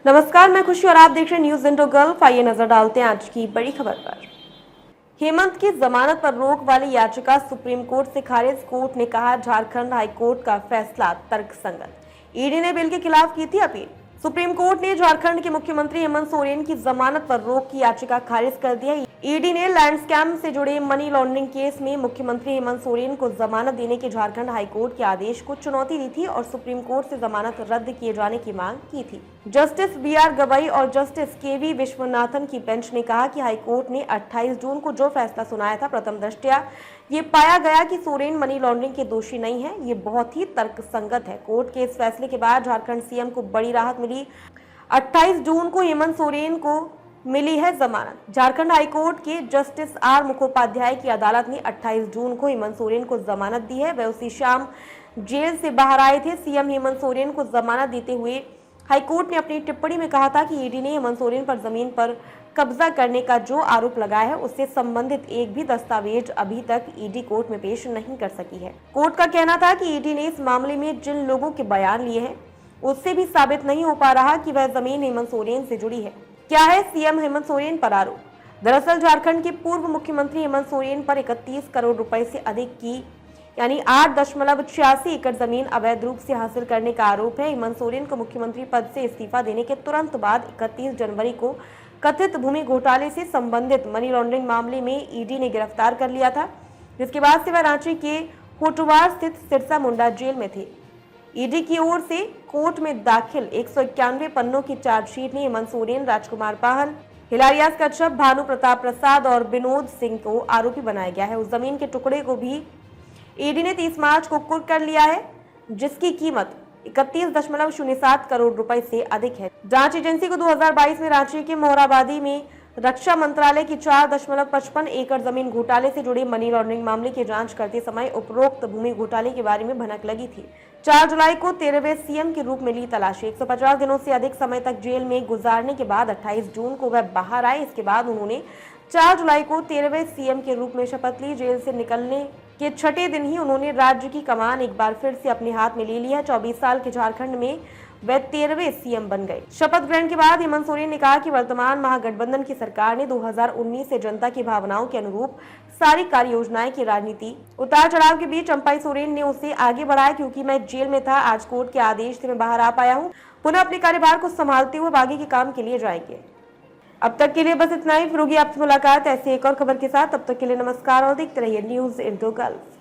नमस्कार, मैं खुशी और आप देख रहे हैं न्यूज इंडो गल्फ। आइए नजर डालते हैं आज की बड़ी खबर पर। हेमंत की जमानत पर रोक वाली याचिका सुप्रीम कोर्ट से खारिज। कोर्ट ने कहा, झारखंड हाईकोर्ट का फैसला तर्कसंगत। ईडी ने बिल के खिलाफ की थी अपील। सुप्रीम कोर्ट ने झारखंड के मुख्यमंत्री हेमंत सोरेन की जमानत पर रोक की याचिका खारिज कर दी है। ईडी ने लैंड स्कैम से जुड़े मनी लॉन्ड्रिंग केस में मुख्यमंत्री हेमंत सोरेन को जमानत देने के झारखंड हाईकोर्ट के आदेश को चुनौती दी थी और सुप्रीम कोर्ट से जमानत रद्द किए जाने की मांग की थी। Justice B R. गवई और जस्टिस के.वी. विश्वनाथन की बेंच ने कहा कि हाईकोर्ट ने 28 जून को जो फैसला सुनाया था, प्रथम दृष्टया ये पाया गया कि सोरेन मनी लॉन्ड्रिंग के दोषी नहीं है। ये बहुत ही तर्कसंगत है। कोर्ट के इस फैसले के बाद झारखंड सीएम को बड़ी राहत मिली। 28 जून को हेमंत सोरेन को मिली है जमानत। झारखंड हाईकोर्ट के जस्टिस आर मुखोपाध्याय की अदालत ने 28 जून को हेमंत सोरेन को जमानत दी है। वह उसी शाम जेल से बाहर आए थे। सीएम हेमंत सोरेन को जमानत देते हुए हाईकोर्ट ने अपनी टिप्पणी में कहा था कि ईडी ने हेमंत सोरेन पर जमीन पर कब्जा करने का जो आरोप लगाया है, उससे संबंधित एक भी दस्तावेज अभी तक ईडी कोर्ट में पेश नहीं कर सकी है। कोर्ट का कहना था कि ईडी ने इस मामले में जिन लोगों के बयान लिए हैं, उससे भी साबित नहीं हो पा रहा कि वह जमीन हेमंत सोरेन से जुड़ी है। क्या है सीएम हेमंत सोरेन पर आरोप? दरअसल झारखंड के पूर्व मुख्यमंत्री हेमंत सोरेन पर 31 करोड़ रुपए से अधिक की यानी 8.86 एकड़ जमीन अवैध रूप से हासिल करने का आरोप है। हेमंत सोरेन को मुख्यमंत्री पद से इस्तीफा देने के तुरंत बाद 31 जनवरी को कथित भूमि घोटाले से संबंधित मनी लॉन्ड्रिंग मामले में ईडी ने गिरफ्तार कर लिया था, जिसके बाद से वह रांची के होटवार स्थित सिरसा मुंडा जेल में थे। ईडी की ओर से कोर्ट में दाखिल 191 पन्नों की चार्जशीट में हेमंत सोरेन, राजकुमार पाहन, हिलारियास कच्छप, भानु प्रताप प्रसाद और विनोद सिंह को आरोपी बनाया गया है। उस जमीन के टुकड़े को भी ईडी ने 30 मार्च को कुर्क कर लिया है, जिसकी कीमत 31.07 करोड़ रुपए से अधिक है। जांच एजेंसी को 2022 में रांची के मोहराबादी में रक्षा मंत्रालय की 4.55 एकड़ जमीन घोटाले से जुड़े मनी लॉन्ड्रिंग मामले की जांच करते समय उपरोक्त भूमि घोटाले के बारे में भनक लगी थी। 4 जुलाई को 13वें सीएम के रूप में ली तलाशी। 150 दिनों से अधिक समय तक जेल में गुजारने के बाद 28 जून को वह बाहर आए। इसके बाद उन्होंने 4 जुलाई को 13वें सीएम के रूप में शपथ ली। जेल से निकलने के 6ठे दिन ही उन्होंने राज्य की कमान एक बार फिर से अपने हाथ में ले ली है। 24 साल के झारखंड में वह 13वें सीएम बन गए। शपथ ग्रहण के बाद हेमंत सोरेन ने कहा कि वर्तमान महागठबंधन की सरकार ने 2019 से जनता की भावनाओं के अनुरूप सारी कार्य योजनाएं की राजनीति उतार चढ़ाव के बीच चंपाई सोरेन ने उसे आगे बढ़ाया। क्योंकि मैं जेल में था, आज कोर्ट के आदेश से मैं बाहर आ पाया हूँ। पुनः अपने कार्यभार को संभालते हुए बाकी के काम के लिए जाएंगे। अब तक के लिए बस इतना ही। फिर होगी आपसे मुलाकात ऐसी एक और खबर के साथ। तब तक के लिए नमस्कार और देखते रहिए न्यूज इंडो गल्फ।